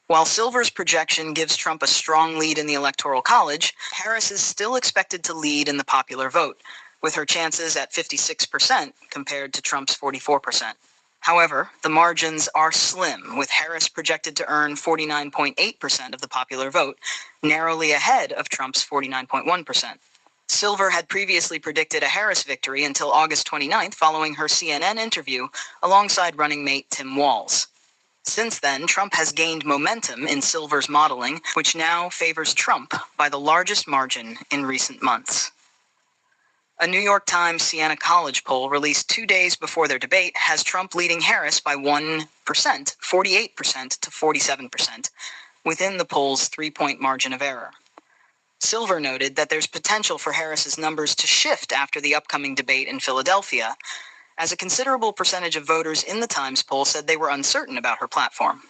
While Silver's projection gives Trump a strong lead in the Electoral College, Harris is still expected to lead in the popular vote, with her chances at 56% compared to Trump's 44%. However, the margins are slim, with Harris projected to earn 49.8% of the popular vote, narrowly ahead of Trump's 49.1%. Silver had previously predicted a Harris victory until August 29th following her CNN interview alongside running mate Tim Walz. Since then, Trump has gained momentum in Silver's modeling, which now favors Trump by the largest margin in recent months. A New York Times Siena College poll released 2 days before their debate has Trump leading Harris by 1%, 48% to 47%, within the poll's 3-point margin of error. Silver noted that there's potential for Harris's numbers to shift after the upcoming debate in Philadelphia, as a considerable percentage of voters in the Times poll said they were uncertain about her platform.